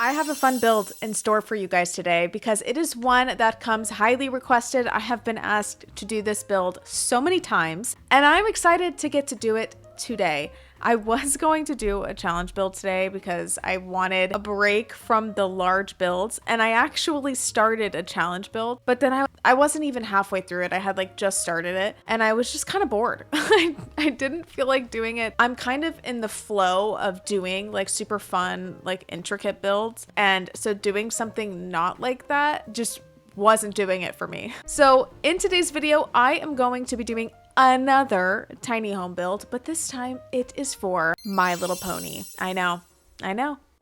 I have a fun build in store for you guys today because it is one that comes highly requested. I have been asked to do this build so many times, and I'm excited to get to do it today. I was going to do a challenge build today because I wanted a break from the large builds, and I actually started a challenge build, but then I wasn't even halfway through it. I had just started it and I was just kind of bored. I didn't feel like doing it. I'm kind of in the flow of doing super fun, intricate builds. And so doing something not like that just wasn't doing it for me. So in today's video, I am going to be doing another tiny home build, but this time it is for My Little Pony. I know.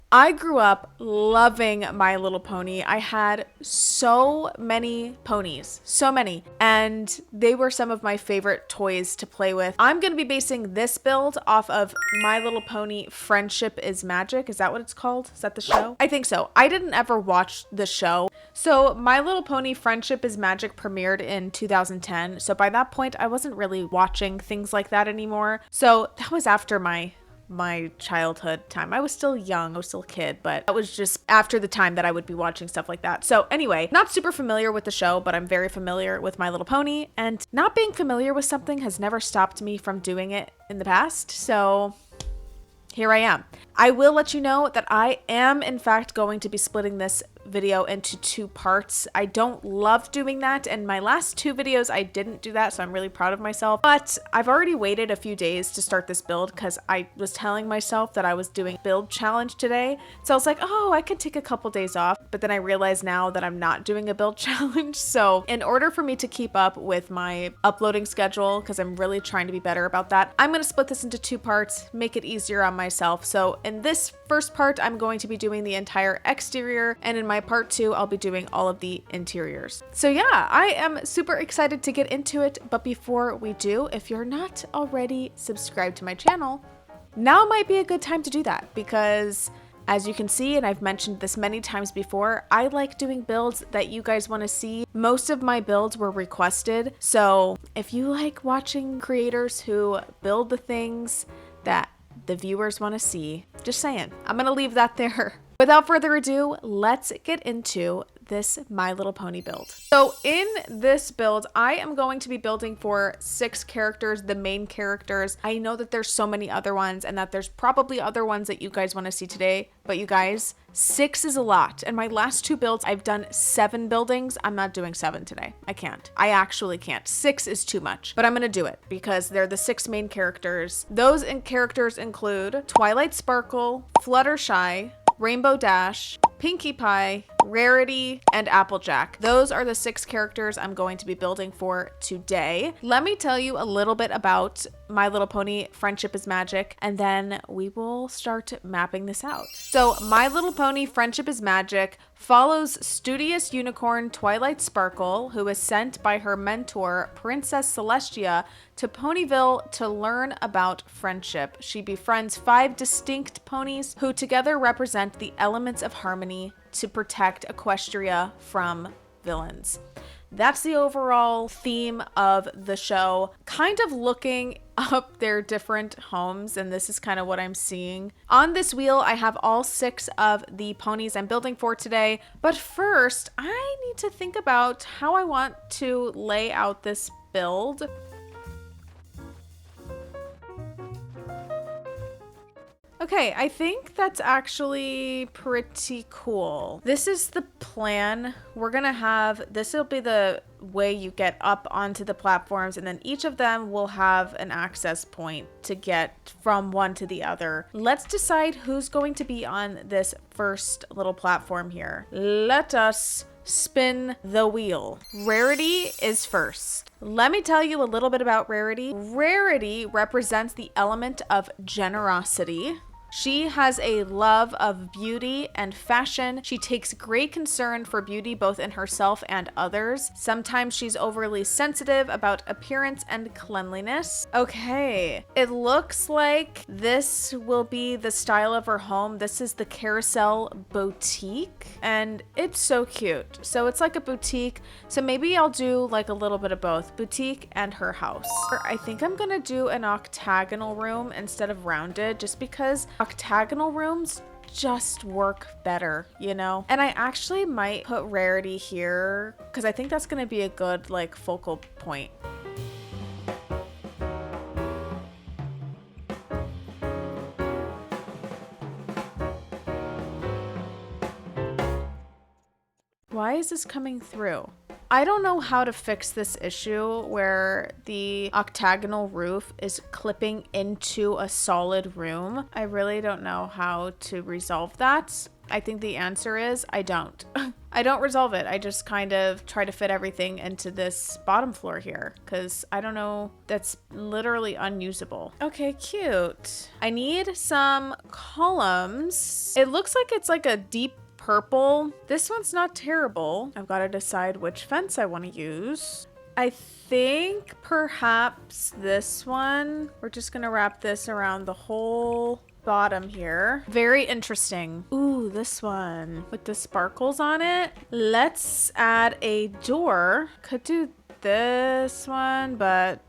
I grew up loving My Little Pony. I had so many ponies, so many, and they were some of my favorite toys to play with. I'm going to be basing this build off of My Little Pony Friendship is Magic. Is that what it's called? Is that the show? I think so. I didn't ever watch the show. So My Little Pony Friendship is Magic premiered in 2010. So by that point, I wasn't really watching things like that anymore. So that was after my childhood time. I was still young, I was still a kid, but that was just after the time that I would be watching stuff like that. So anyway, not super familiar with the show, but I'm very familiar with My Little Pony, and not being familiar with something has never stopped me from doing it in the past. So here I am. I will let you know that I am in fact going to be splitting this video into 2 parts. I don't love doing that, and my last 2 videos I didn't do that, so I'm really proud of myself. But I've already waited a few days to start this build because I was telling myself that I was doing build challenge today. So I was like, oh, I could take a couple days off, but then I realize now that I'm not doing a build challenge. So in order for me to keep up with my uploading schedule, because I'm really trying to be better about that, I'm going to split this into 2 parts, make it easier on myself. So in this first part, I'm going to be doing the entire exterior, and in my part 2, I'll be doing all of the interiors. So yeah, I am super excited to get into it. But before we do, if you're not already subscribed to my channel, now might be a good time to do that, because as you can see, and I've mentioned this many times before, I like doing builds that you guys want to see. Most of my builds were requested. So if you like watching creators who build the things that the viewers want to see, just saying, I'm gonna leave that there. Without further ado, let's get into this My Little Pony build. So in this build, I am going to be building for 6 characters, the main characters. I know that there's so many other ones and that there's probably other ones that you guys want to see today, but you guys, 6 is a lot. And my last 2 builds, I've done 7 buildings. I'm not doing 7 today. I can't. I actually can't. 6 is too much, but I'm gonna do it because they're the 6 main characters. Those characters include Twilight Sparkle, Fluttershy, Rainbow Dash, Pinkie Pie, Rarity, and Applejack. Those are the 6 characters I'm going to be building for today. Let me tell you a little bit about My Little Pony Friendship is Magic, and then we will start mapping this out. So My Little Pony Friendship is Magic follows studious unicorn Twilight Sparkle, who is sent by her mentor, Princess Celestia, to Ponyville to learn about friendship. She befriends 5 distinct ponies who together represent the elements of harmony to protect Equestria from villains. That's the overall theme of the show. Kind of looking up their different homes, and this is kind of what I'm seeing. On this wheel, I have all 6 of the ponies I'm building for today. But first, I need to think about how I want to lay out this build. Okay, I think that's actually pretty cool. This is the plan. We're gonna have, this will be the way you get up onto the platforms, and then each of them will have an access point to get from one to the other. Let's decide who's going to be on this first little platform here. Let us spin the wheel. Rarity is first. Let me tell you a little bit about Rarity. Rarity represents the element of generosity. She has a love of beauty and fashion. She takes great concern for beauty both in herself and others. Sometimes she's overly sensitive about appearance and cleanliness. Okay, it looks like this will be the style of her home. This is the Carousel Boutique, and it's so cute. So it's like a boutique. So maybe I'll do like a little bit of both, boutique and her house. I think I'm gonna do an octagonal room instead of rounded, just because octagonal rooms just work better, you know? And I actually might put Rarity here because I think that's going to be a good like focal point. Why is this coming through? I don't know how to fix this issue where the octagonal roof is clipping into a solid room. I really don't know how to resolve that. I think the answer is I don't. I don't resolve it. I just kind of try to fit everything into this bottom floor here because I don't know. That's literally unusable. Okay, cute. I need some columns. It looks like it's like a deep purple. This one's not terrible. I've got to decide which fence I want to use. I think perhaps this one. We're just going to wrap this around the whole bottom here. Very interesting. Ooh, this one with the sparkles on it. Let's add a door. Could do this one, but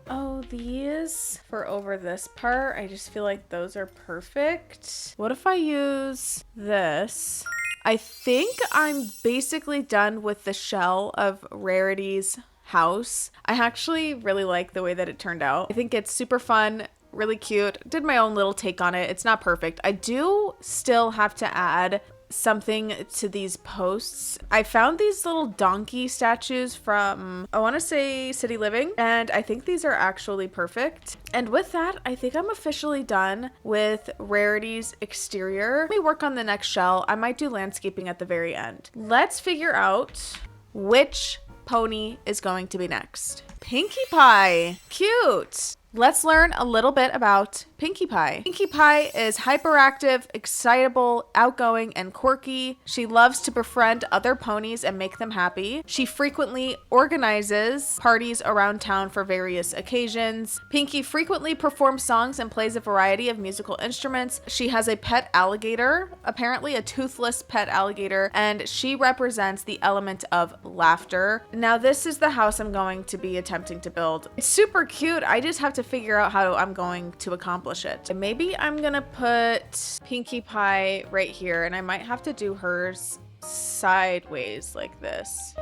oh, these for over this part. I just feel like those are perfect. What if I use this? I think I'm basically done with the shell of Rarity's house. I actually really like the way that it turned out. I think it's super fun, really cute. Did my own little take on it. It's not perfect. I do still have to add something to these posts. I found these little donkey statues from, I want to say City Living, and I think these are actually perfect. And with that, I think I'm officially done with Rarity's exterior. Let me work on the next shell. I might do landscaping at the very end. Let's figure out which pony is going to be next. Pinkie Pie. Cute. Let's learn a little bit about Pinkie Pie. Pinkie Pie is hyperactive, excitable, outgoing, and quirky. She loves to befriend other ponies and make them happy. She frequently organizes parties around town for various occasions. Pinkie frequently performs songs and plays a variety of musical instruments. She has a pet alligator, apparently a toothless pet alligator, and she represents the element of laughter. Now, this is the house I'm going to be attempting to build. It's super cute. I just have to figure out how I'm going to accomplish it. And maybe I'm gonna put Pinkie Pie right here, and I might have to do hers sideways like this.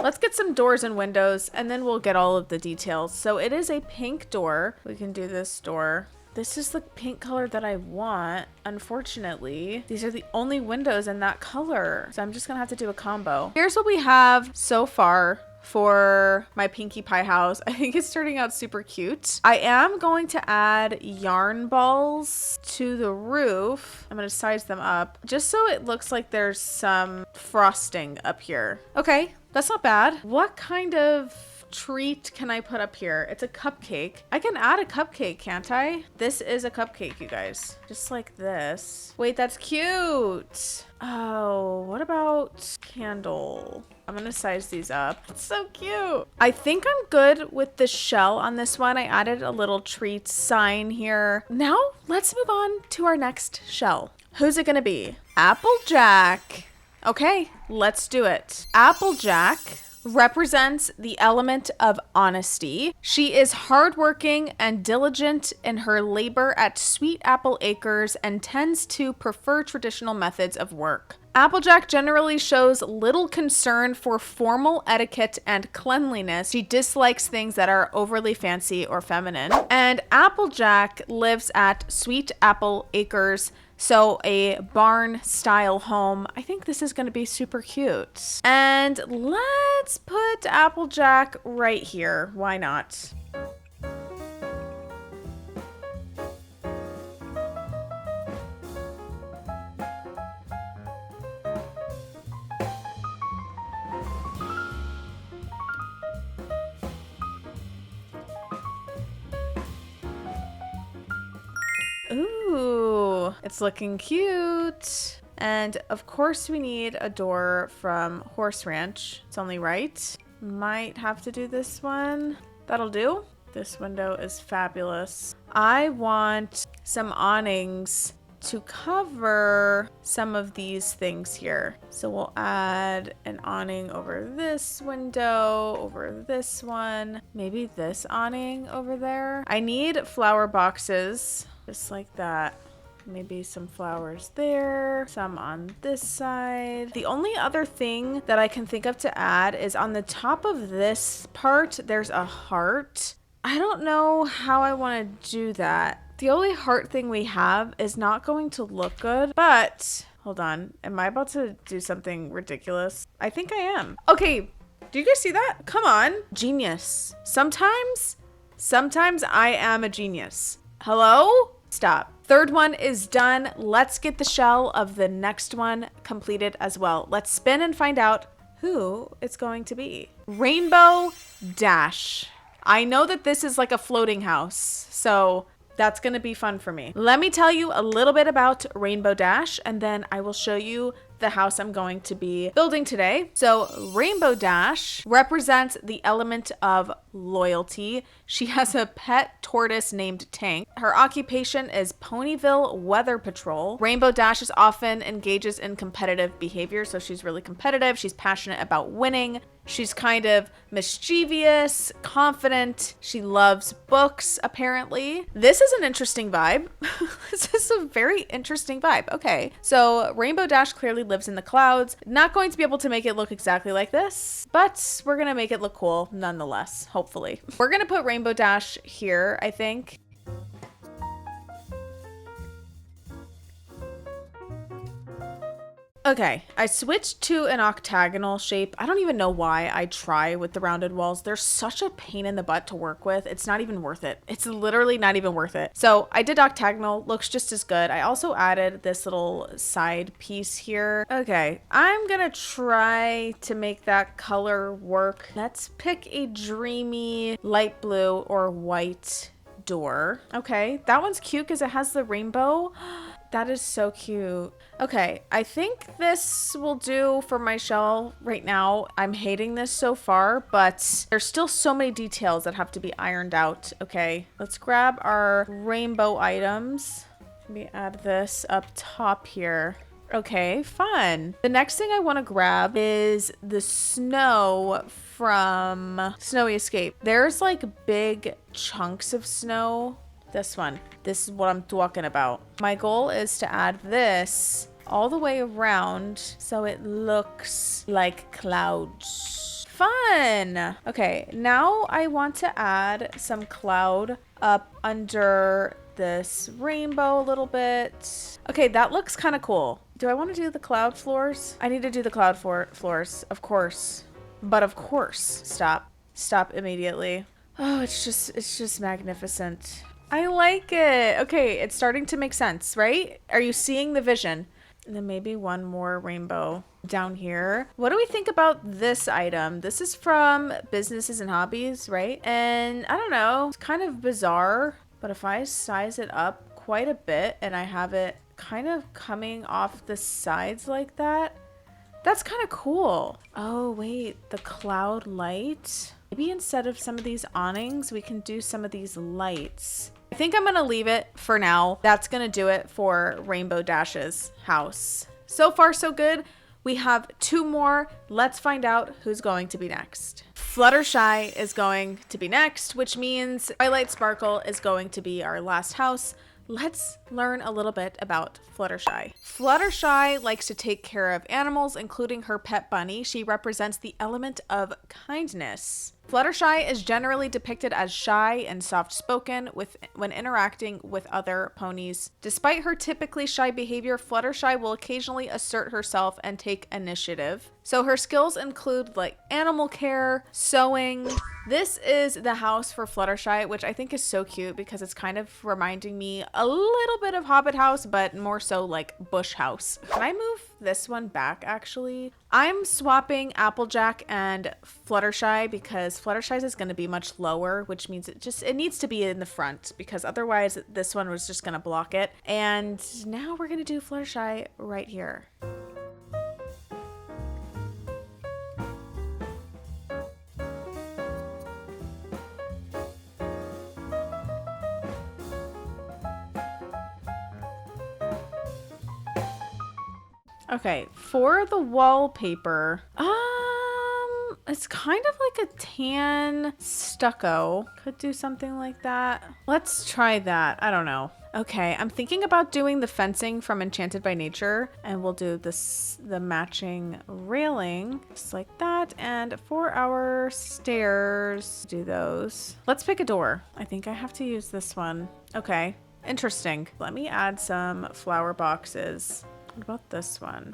Let's get some doors and windows and then we'll get all of the details. So it is a pink door. We can do this door. This is the pink color that I want. Unfortunately, these are the only windows in that color. So I'm just gonna have to do a combo. Here's what we have so far for my Pinkie Pie house. I think it's turning out super cute. I am going to add yarn balls to the roof. I'm gonna size them up just so it looks like there's some frosting up here. Okay, that's not bad. What kind of treat can I put up here? It's a cupcake. I can add a cupcake, can't I? This is a cupcake, you guys. Just like this. Wait, that's cute. Oh, what about candle? I'm gonna size these up. It's so cute. I think I'm good with the shell on this one. I added a little treat sign here. Now let's move on to our next shell. Who's it gonna be? Applejack. Okay, let's do it. Applejack represents the element of honesty. She is hardworking and diligent in her labor at Sweet Apple Acres and tends to prefer traditional methods of work. Applejack generally shows little concern for formal etiquette and cleanliness. She dislikes things that are overly fancy or feminine. And Applejack lives at Sweet Apple Acres, so a barn style home. I think this is going to be super cute. And let's put Applejack right here. Why not? Ooh, it's looking cute. And of course we need a door from Horse Ranch. It's only right. Might have to do this one. That'll do. This window is fabulous. I want some awnings to cover some of these things here. So we'll add an awning over this window, over this one, maybe this awning over there. I need flower boxes, just like that. Maybe some flowers there, some on this side. The only other thing that I can think of to add is on the top of this part, there's a heart. I don't know how I want to do that. The only heart thing we have is not going to look good, but hold on. Am I about to do something ridiculous? I think I am. Okay, do you guys see that? Come on. Genius. Sometimes I am a genius. Hello? Stop. Third one is done. Let's get the shell of the next one completed as well. Let's spin and find out who it's going to be. Rainbow Dash. I know that this is like a floating house, so that's going to be fun for me. Let me tell you a little bit about Rainbow Dash, and then I will show you the house I'm going to be building today. So Rainbow Dash represents the element of loyalty. She has a pet tortoise named Tank. Her occupation is Ponyville Weather Patrol. Rainbow Dash is often engages in competitive behavior, so she's really competitive. She's passionate about winning. She's kind of mischievous, confident. She loves books, apparently. This is an interesting vibe. This is a very interesting vibe. Okay, so Rainbow Dash clearly lives in the clouds. Not going to be able to make it look exactly like this, but we're gonna make it look cool nonetheless, hopefully. We're gonna put Rainbow Dash here, I think. Okay, I switched to an octagonal shape. I don't even know why I try with the rounded walls. They're such a pain in the butt to work with. It's not even worth it. It's literally not even worth it. So I did octagonal, looks just as good. I also added this little side piece here. Okay, I'm gonna try to make that color work. Let's pick a dreamy light blue or white door. Okay, that one's cute because it has the rainbow. That is so cute. Okay, I think this will do for my shell right now. I'm hating this so far, but there's still so many details that have to be ironed out. Okay, let's grab our rainbow items. Let me add this up top here. Okay, fun. The next thing I want to grab is the snow from Snowy Escape. There's like big chunks of snow. This one. This is what I'm talking about. My goal is to add this all the way around so it looks like clouds. Fun! Okay, now I want to add some cloud up under this rainbow a little bit. Okay, that looks kind of cool. Do I want to do the cloud floors? I need to do the cloud floors, of course. But of course. Stop. Stop immediately. Oh, it's just magnificent. I like it. Okay, it's starting to make sense, right? Are you seeing the vision? And then maybe one more rainbow down here. What do we think about this item? This is from Businesses and Hobbies, right? And I don't know, it's kind of bizarre, but if I size it up quite a bit and I have it kind of coming off the sides like that, that's kind of cool. Oh, wait, the cloud light. Maybe instead of some of these awnings, we can do some of these lights. I think I'm going to leave it for now. That's going to do it for Rainbow Dash's house. So far, so good. We have two more. Let's find out who's going to be next. Fluttershy is going to be next, which means Twilight Sparkle is going to be our last house. Let's learn a little bit about Fluttershy. Fluttershy likes to take care of animals, including her pet bunny. She represents the element of kindness. Fluttershy is generally depicted as shy and soft-spoken when interacting with other ponies. Despite her typically shy behavior, Fluttershy will occasionally assert herself and take initiative. So her skills include like animal care, sewing. This is the house for Fluttershy, which I think is so cute because it's kind of reminding me a little bit of Hobbit House, but more so like Bush House. Can I move this one back actually? I'm swapping Applejack and Fluttershy because Fluttershy's is going to be much lower, which means it needs to be in the front because otherwise this one was just going to block it. And now we're going to do Fluttershy right here. Okay, for the wallpaper, it's kind of like a tan stucco. Could do something like that. Let's try that. I don't know. Okay, I'm thinking about doing the fencing from Enchanted by Nature, and we'll do the matching railing just like that. And for our stairs, do those. Let's pick a door. I think I have to use this one. Okay, interesting. Let me add some flower boxes. What about this one?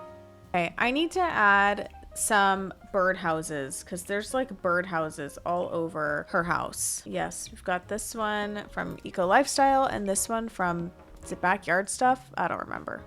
Okay, I need to add some birdhouses because there's like birdhouses all over her house. Yes, we've got this one from Eco Lifestyle and this one from, is it Backyard Stuff? I don't remember.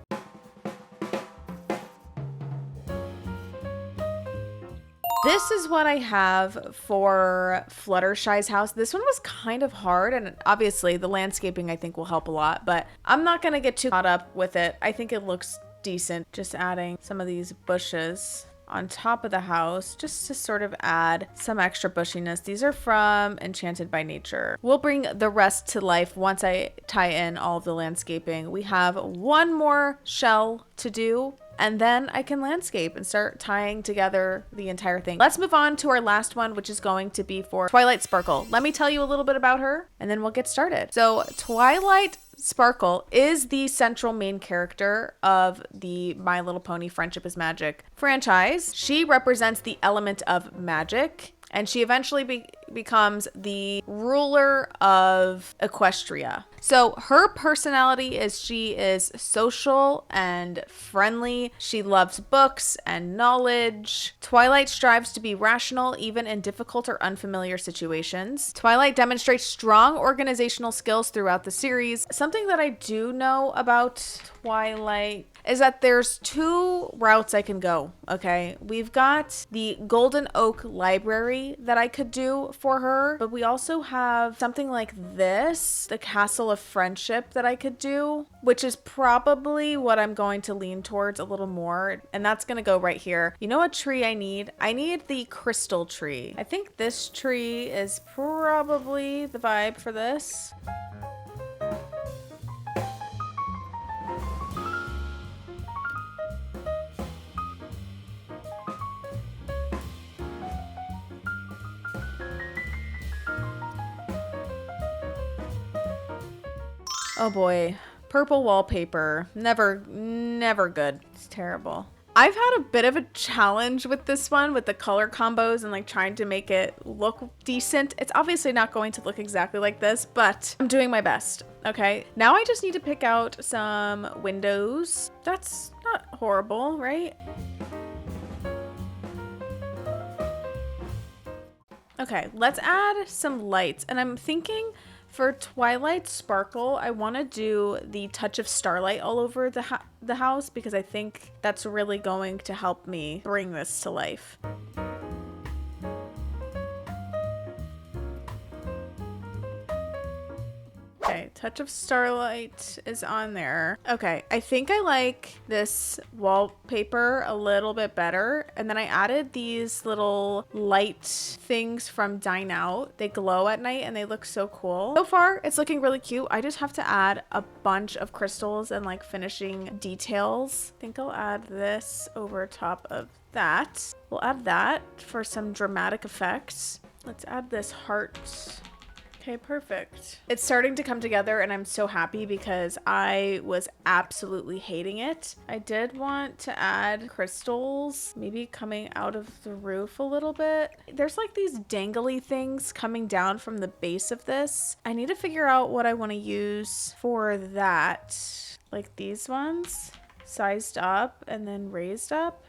This is what I have for Fluttershy's house. This one was kind of hard, and obviously the landscaping I think will help a lot, but I'm not gonna get too caught up with it. I think it looks decent. Just adding some of these bushes on top of the house just to sort of add some extra bushiness. These are from Enchanted by Nature. We'll bring the rest to life once I tie in all of the landscaping. We have one more shell to do, and then I can landscape and start tying together the entire thing. Let's move on to our last one, which is going to be for Twilight Sparkle. Let me tell you a little bit about her, and then we'll get started. So Twilight Sparkle is the central main character of the My Little Pony Friendship is Magic franchise. She represents the element of magic, and she eventually becomes the ruler of Equestria. So her personality is she is social and friendly. She loves books and knowledge. Twilight strives to be rational even in difficult or unfamiliar situations. Twilight demonstrates strong organizational skills throughout the series. Something that I do know about Twilight is that there's two routes I can go, okay? We've got the Golden Oak Library that I could do for her, but we also have something like this, the Castle of Friendship that I could do, which is probably what I'm going to lean towards a little more, and that's gonna go right here. You know what tree I need? I need the crystal tree. I think this tree is probably the vibe for this. Oh boy, purple wallpaper. Never good. It's terrible. I've had a bit of a challenge with this one with the color combos and like trying to make it look decent. It's obviously not going to look exactly like this, but I'm doing my best. Okay, now I just need to pick out some windows. That's not horrible, right? Okay, let's add some lights, and I'm thinking for Twilight Sparkle, I want to do the touch of starlight all over the house because I think that's really going to help me bring this to life. Okay, touch of starlight is on there. Okay, I think I like this wallpaper a little bit better. And then I added these little light things from Dine Out. They glow at night and they look so cool. So far, it's looking really cute. I just have to add a bunch of crystals and like finishing details. I think I'll add this over top of that. We'll add that for some dramatic effects. Let's add this heart. Okay, perfect. It's starting to come together and I'm so happy because I was absolutely hating it. I did want to add crystals, maybe coming out of the roof a little bit. There's like these dangly things coming down from the base of this. I need to figure out what I want to use for that. Like these ones, sized up and then raised up.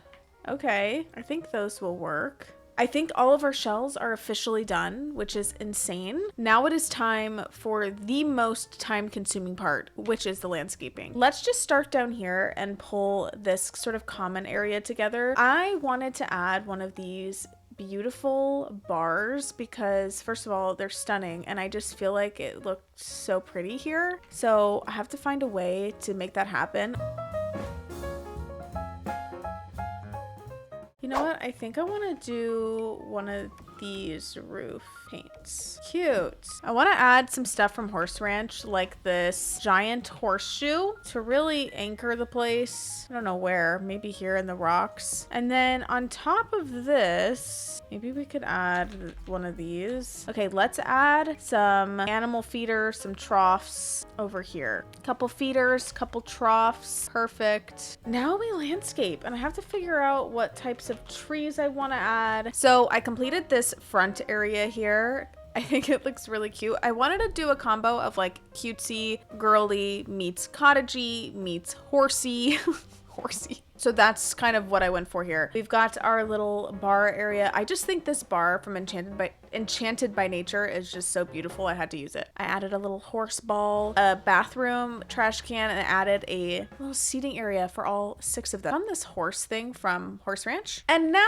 Okay, I think those will work. I think all of our shells are officially done, which is insane. Now it is time for the most time-consuming part, which is the landscaping. Let's just start down here and pull this sort of common area together. I wanted to add one of these beautiful bars because first of all, they're stunning and I just feel like it looked so pretty here. So I have to find a way to make that happen. You know what? I think I want to do one of these roof paints. Cute. I want to add some stuff from Horse Ranch, like this giant horseshoe to really anchor the place. I don't know where, maybe here in the rocks. And then on top of this, maybe we could add one of these. Okay, let's add some animal feeders, some troughs over here. Couple feeders, couple troughs. Perfect. Now we landscape, and I have to figure out what types of trees I want to add. So I completed this front area here. I think it looks really cute. I wanted to do a combo of like cutesy, girly meets cottagey meets horsey. Horsey. So that's kind of what I went for here. We've got our little bar area. I just think this bar from Enchanted by Nature is just so beautiful. I had to use it. I added a little horse ball, a bathroom, trash can, and added a little seating area for all 6 of them. On this horse thing from Horse Ranch. And now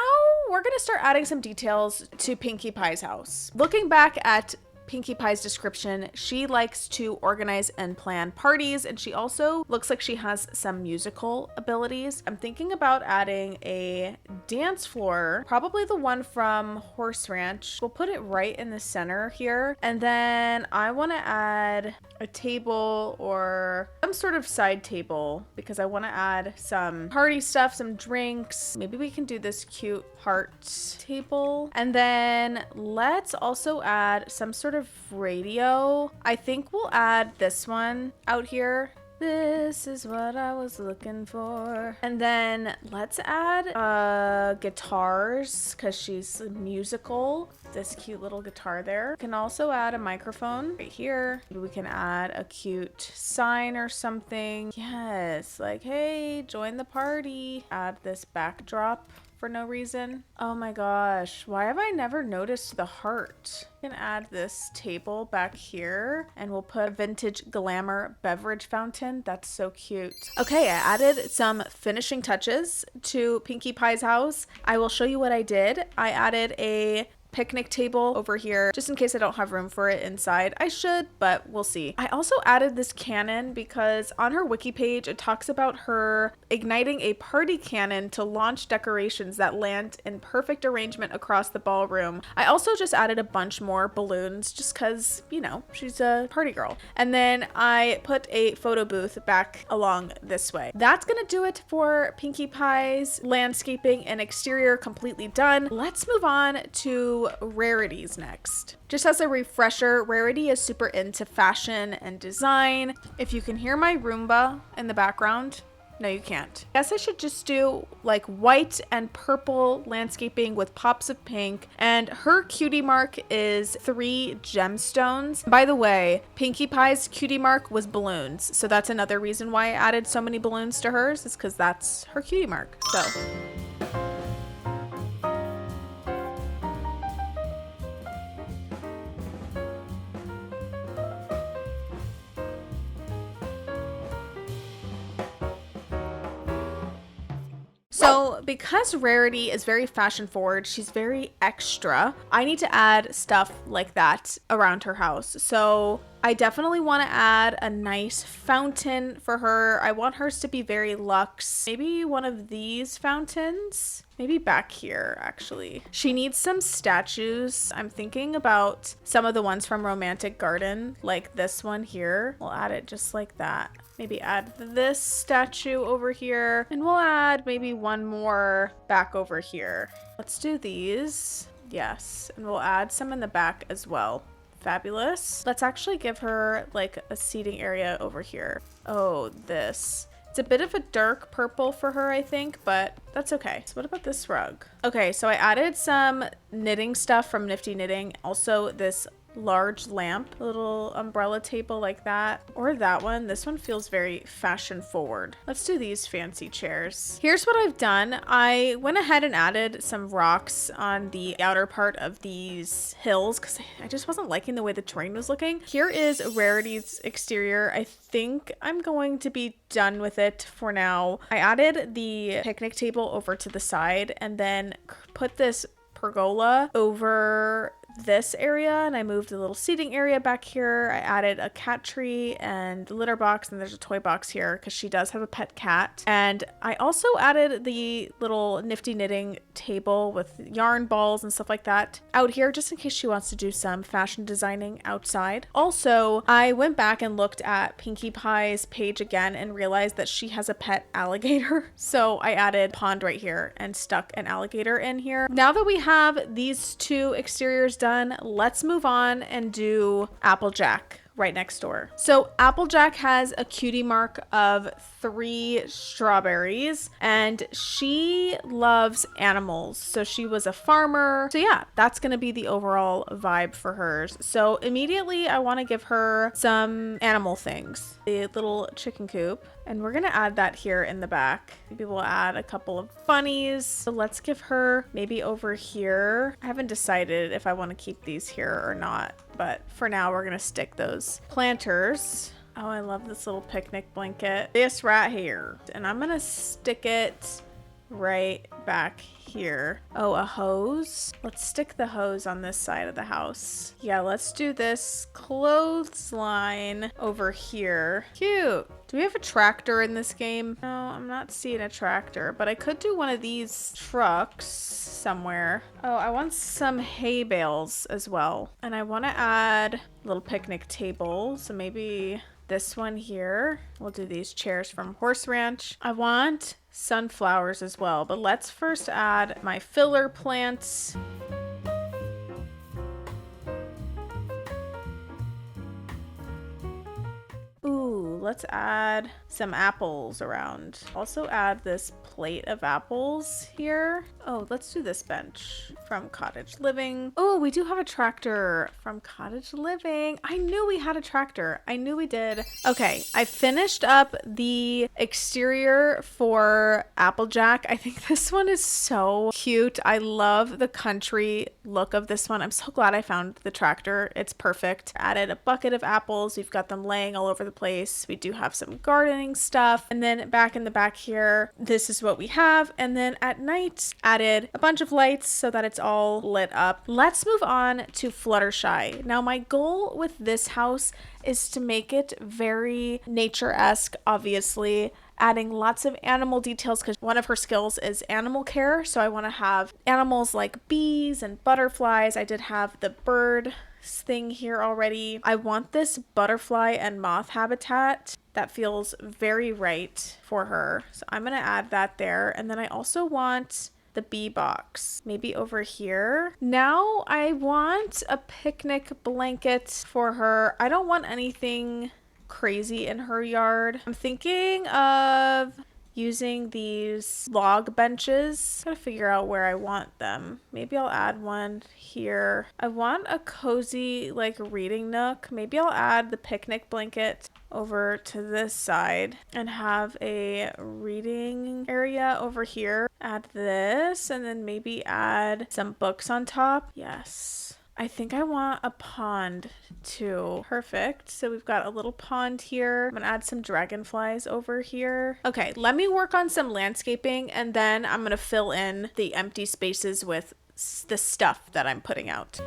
we're gonna start adding some details to Pinkie Pie's house. Looking back at Pinkie Pie's description, she likes to organize and plan parties, and she also looks like she has some musical abilities. I'm thinking about adding a dance floor, probably the one from Horse Ranch. We'll put it right in the center here, and then I want to add a table or some sort of side table because I want to add some party stuff, some drinks. Maybe we can do this cute heart table, and then let's also add some sort of radio. I think we'll add this one out here. This is what I was looking for. And then let's add guitars because she's musical. This cute little guitar there. We can also add a microphone right here. Maybe we can add a cute sign or something. Yes, like, hey, join the party. Add this backdrop for no reason. Oh my gosh, why have I never noticed the heart? We can add this table back here, and we'll put a vintage glamour beverage fountain. That's so cute. Okay, I added some finishing touches to Pinkie Pie's house. I will show you what I did. I added a picnic table over here just in case I don't have room for it inside. I should, but we'll see. I also added this cannon because on her wiki page it talks about her igniting a party cannon to launch decorations that land in perfect arrangement across the ballroom. I also just added a bunch more balloons just because, you know, she's a party girl. And then I put a photo booth back along this way. That's gonna do it for Pinkie Pie's landscaping and exterior completely done. Let's move on to Rarity's next. Just as a refresher, Rarity is super into fashion and design. If you can hear my Roomba in the background, no, you can't. I guess I should just do like white and purple landscaping with pops of pink. And her cutie mark is 3 gemstones. By the way, Pinkie Pie's cutie mark was balloons. So that's another reason why I added so many balloons to hers, is because that's her cutie mark. So because Rarity is very fashion forward, she's very extra, I need to add stuff like that around her house. So I definitely want to add a nice fountain for her. I want hers to be very luxe. Maybe one of these fountains. Maybe back here, actually. She needs some statues. I'm thinking about some of the ones from Romantic Garden, like this one here. We'll add it just like that. Maybe add this statue over here, and we'll add maybe one more back over here. Let's do these. Yes, and we'll add some in the back as well. Fabulous. Let's actually give her like a seating area over here. Oh, this. It's a bit of a dark purple for her, I think, but that's okay. So what about this rug? Okay, so I added some knitting stuff from Nifty Knitting. Also this large lamp, a little umbrella table like that, or that one. This one feels very fashion forward. Let's do these fancy chairs. Here's what I've done. I went ahead and added some rocks on the outer part of these hills because I just wasn't liking the way the terrain was looking. Here is Rarity's exterior. I think I'm going to be done with it for now. I added the picnic table over to the side and then put this pergola over this area and I moved the little seating area back here. I added a cat tree and litter box, and there's a toy box here because she does have a pet cat. And I also added the little nifty knitting table with yarn balls and stuff like that out here just in case she wants to do some fashion designing outside. Also, I went back and looked at Pinkie Pie's page again and realized that she has a pet alligator. So I added pond right here and stuck an alligator in here. Now that we have these two exteriors done, let's move on and do Applejack right next door. So Applejack has a cutie mark of 3 strawberries, and she loves animals. So she was a farmer. So yeah, that's going to be the overall vibe for hers. So immediately I want to give her some animal things. The little chicken coop. And we're going to add that here in the back. Maybe we'll add a couple of bunnies. So let's give her maybe over here. I haven't decided if I want to keep these here or not, but for now we're going to stick those planters. Oh, I love this little picnic blanket. This right here. And I'm going to stick it right back here. Oh, a hose. Let's stick the hose on this side of the house. Yeah, let's do this clothesline over here. Cute. Do we have a tractor in this game? No, I'm not seeing a tractor, but I could do one of these trucks somewhere. Oh, I want some hay bales as well. And I want to add a little picnic table. So maybe this one here. We'll do these chairs from Horse Ranch. I want sunflowers as well, but let's first add my filler plants. Ooh, let's add some apples around. Also add this plate of apples here. Oh, let's do this bench from Cottage Living. Oh, we do have a tractor from Cottage Living. I knew we had a tractor. I knew we did. Okay, I finished up the exterior for Applejack. I think this one is so cute. I love the country look of this one. I'm so glad I found the tractor. It's perfect. Added a bucket of apples. We've got them laying all over the place. We do have some gardening stuff. And then back in the back here, this is what we have. And then at night, added a bunch of lights so that it's all lit up. Let's move on to Fluttershy. Now, my goal with this house is to make it very nature-esque, obviously, adding lots of animal details because one of her skills is animal care. So I want to have animals like bees and butterflies. I did have the bird thing here already. I want this butterfly and moth habitat. That feels very right for her. So I'm going to add that there. And then I also want the bee box, maybe over here. Now I want a picnic blanket for her. I don't want anything crazy in her yard. I'm thinking of using these log benches. Gotta figure out where I want them. Maybe I'll add one here. I want a cozy like reading nook. Maybe I'll add the picnic blanket over to this side and have a reading area over here. Add this and then maybe add some books on top. Yes. I think I want a pond too. Perfect. So we've got a little pond here. I'm gonna add some dragonflies over here. Okay, let me work on some landscaping and then I'm gonna fill in the empty spaces with the stuff that I'm putting out.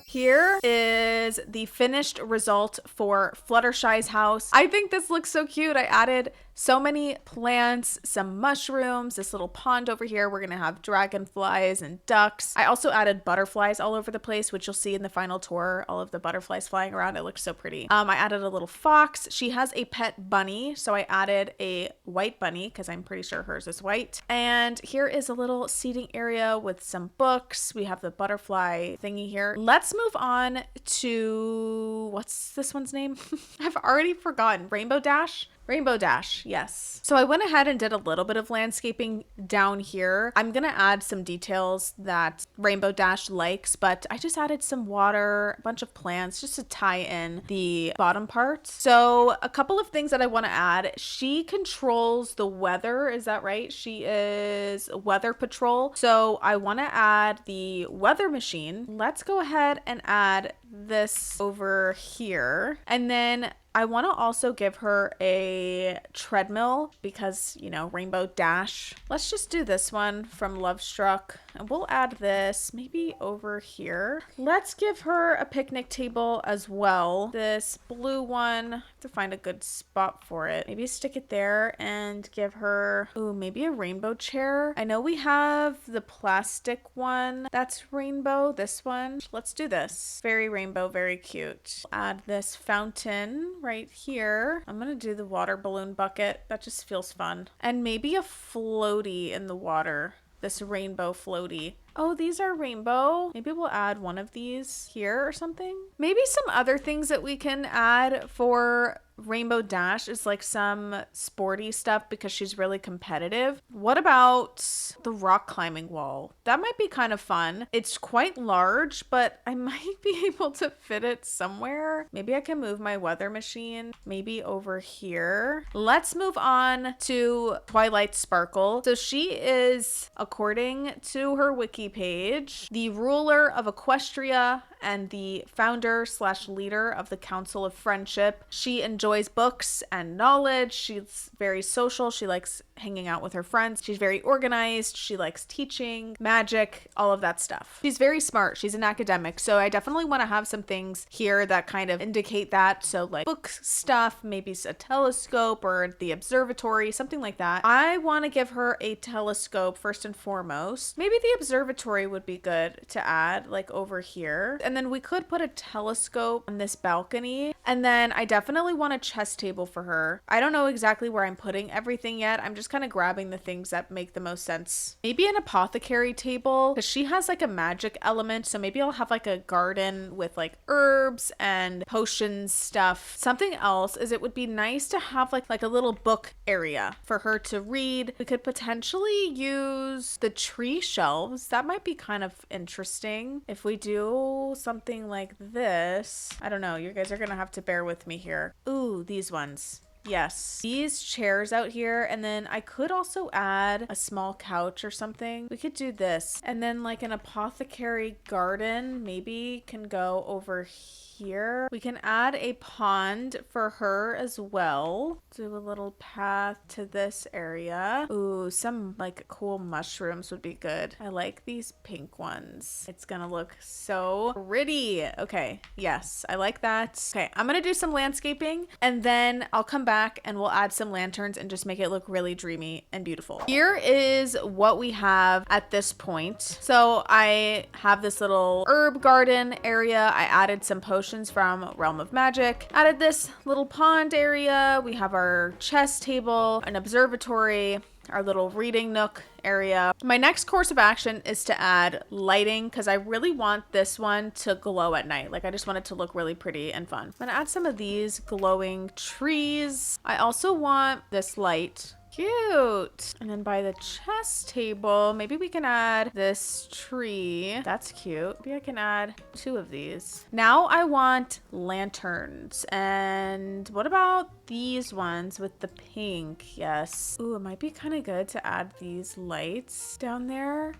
Here is the finished result for Fluttershy's house. I think this looks so cute. I added so many plants, some mushrooms, this little pond over here. We're gonna have dragonflies and ducks. I also added butterflies all over the place, which you'll see in the final tour, all of the butterflies flying around. It looks so pretty. I added a little fox. She has a pet bunny, so I added a white bunny because I'm pretty sure hers is white. And here is a little seating area with some books. We have the butterfly thingy here. Let's move on to, what's this one's name? I've already forgotten. Rainbow Dash? Rainbow Dash, yes. So I went ahead and did a little bit of landscaping down here. I'm gonna add some details that Rainbow Dash likes, but I just added some water, a bunch of plants just to tie in the bottom part. So a couple of things that I wanna add. She controls the weather, is that right? She is weather patrol. So I wanna add the weather machine. Let's go ahead and add this over here. And then I want to also give her a treadmill because, you know, Rainbow Dash. Let's just do this one from Love Struck. And we'll add this maybe over here. Let's give her a picnic table as well. This blue one, I have to find a good spot for it. Maybe stick it there and give her, ooh, maybe a rainbow chair. I know we have the plastic one that's rainbow, this one. Let's do this. Very rainbow, very cute. Add this fountain right here. I'm gonna do the water balloon bucket. That just feels fun. And maybe a floaty in the water. This rainbow floaty. Oh, these are rainbow. Maybe we'll add one of these here or something. Maybe some other things that we can add for Rainbow Dash is like some sporty stuff because she's really competitive. What about the rock climbing wall? That might be kind of fun. It's quite large, but I might be able to fit it somewhere. Maybe I can move my weather machine maybe over here. Let's move on to Twilight Sparkle. So she is, according to her wiki page, the ruler of Equestria and the founder/leader of the Council of Friendship. She enjoys books and knowledge. She's very social. She likes hanging out with her friends. She's very organized. She likes teaching, magic, all of that stuff. She's very smart. She's an academic. So I definitely want to have some things here that kind of indicate that. So like book stuff, maybe a telescope or the observatory, something like that. I want to give her a telescope first and foremost. Maybe the observatory would be good to add like over here. And then we could put a telescope on this balcony. And then I definitely want a chess table for her. I don't know exactly where I'm putting everything yet. I'm just kind of grabbing the things that make the most sense. Maybe an apothecary table because she has like a magic element. So maybe I'll have like a garden with like herbs and potions stuff. Something else is it would be nice to have like a little book area for her to read. We could potentially use the tree shelves. That might be kind of interesting if we do something like this. I don't know. You guys are gonna have to bear with me here. Ooh, these ones. Yes, these chairs out here, and then I could also add a small couch or something. We could do this, and then like an apothecary garden maybe can go over here. We can add a pond for her as well. Do a little path to this area. Ooh, some like cool mushrooms would be good. I like these pink ones. It's gonna look so pretty. Okay, yes, I like that. Okay, I'm gonna do some landscaping and then I'll come back and we'll add some lanterns and just make it look really dreamy and beautiful. Here is what we have at this point. So I have this little herb garden area. I added some potions from Realm of Magic. Added this little pond area. We have our chess table, an observatory, our little reading nook area. My next course of action is to add lighting because I really want this one to glow at night. Like I just want it to look really pretty and fun. I'm gonna add some of these glowing trees. I also want this light. Cute. And then by the chess table, maybe we can add this tree. That's cute. Maybe I can add 2 of these. Now I want lanterns. And what about these ones with the pink? Yes. Ooh, it might be kind of good to add these lights down there.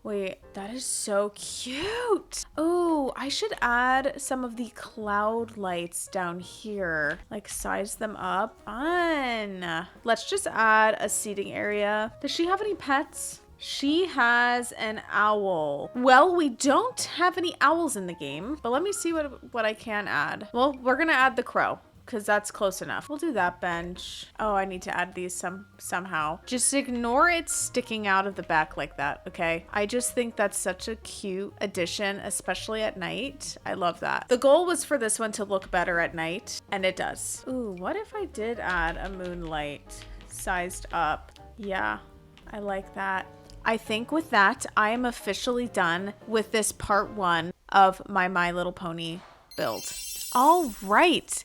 Wait, that is so cute. Oh, I should add some of the cloud lights down here. Like size them up. Fun. Let's just add a seating area. Does she have any pets? She has an owl. Well, we don't have any owls in the game, but let me see what I can add. Well, we're gonna add the crow because that's close enough. We'll do that bench. Oh, I need to add these somehow. Just ignore it sticking out of the back like that, okay? I just think that's such a cute addition, especially at night. I love that. The goal was for this one to look better at night, and it does. Ooh, what if I did add a moonlight sized up? Yeah, I like that. I think with that, I am officially done with this part 1 of My Little Pony build. All right.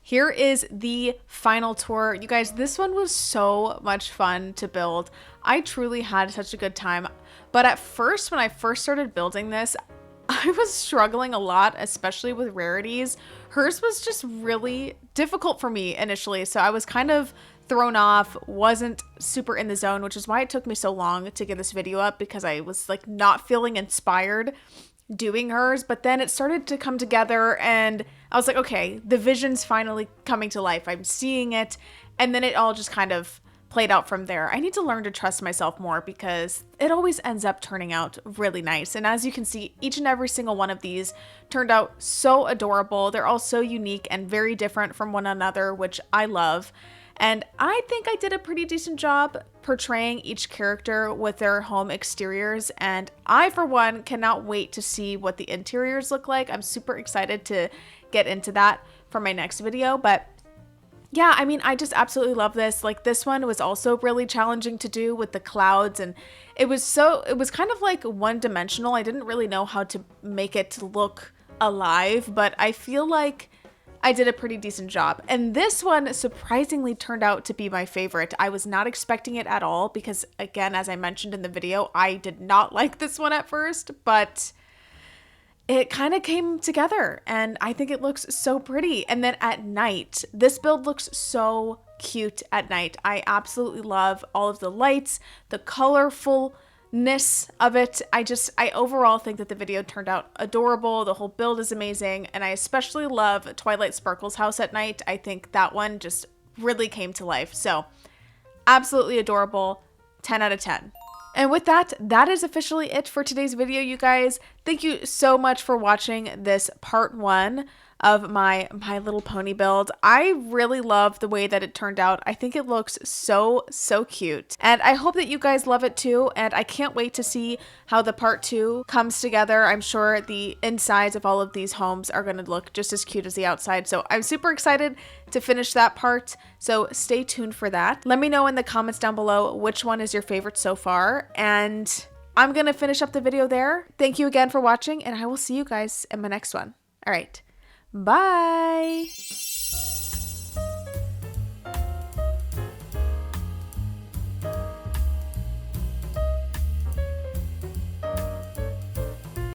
Here is the final tour. You guys, this one was so much fun to build. I truly had such a good time. But at first, when I first started building this, I was struggling a lot, especially with rarities. Hers was just really difficult for me initially. So I was kind of thrown off, wasn't super in the zone, which is why it took me so long to get this video up because I was like not feeling inspired. doing hers, but then it started to come together and I was like, okay, the vision's finally coming to life. I'm seeing it. And then it all just kind of played out from there. I need to learn to trust myself more because it always ends up turning out really nice. And as you can see, each and every single one of these turned out so adorable. They're all so unique and very different from one another, which I love. And I think I did a pretty decent job portraying each character with their home exteriors. And I, for one, cannot wait to see what the interiors look like. I'm super excited to get into that for my next video. But yeah, I mean, I just absolutely love this. Like, this one was also really challenging to do with the clouds. And it was kind of like one-dimensional. I didn't really know how to make it look alive, but I feel like I did a pretty decent job. And this one surprisingly turned out to be my favorite. I was not expecting it at all because, again, as I mentioned in the video, I did not like this one at first, but it kind of came together and I think it looks so pretty. And then at night, this build looks so cute at night. I absolutely love all of the lights, the colorfulness of it. I overall think that the video turned out adorable. The whole build is amazing. And I especially love Twilight Sparkle's house at night. I think that one just really came to life. So absolutely adorable. 10 out of 10. And with that, that is officially it for today's video, you guys. Thank you so much for watching this part 1 of my My Little Pony build. I really love the way that it turned out. I think it looks so cute. And I hope that you guys love it too. And I can't wait to see how the part 2 comes together. I'm sure the insides of all of these homes are going to look just as cute as the outside. So I'm super excited to finish that part. So stay tuned for that. Let me know in the comments down below which one is your favorite so far. And I'm going to finish up the video there. Thank you again for watching, and I will see you guys in my next one. All right. Bye.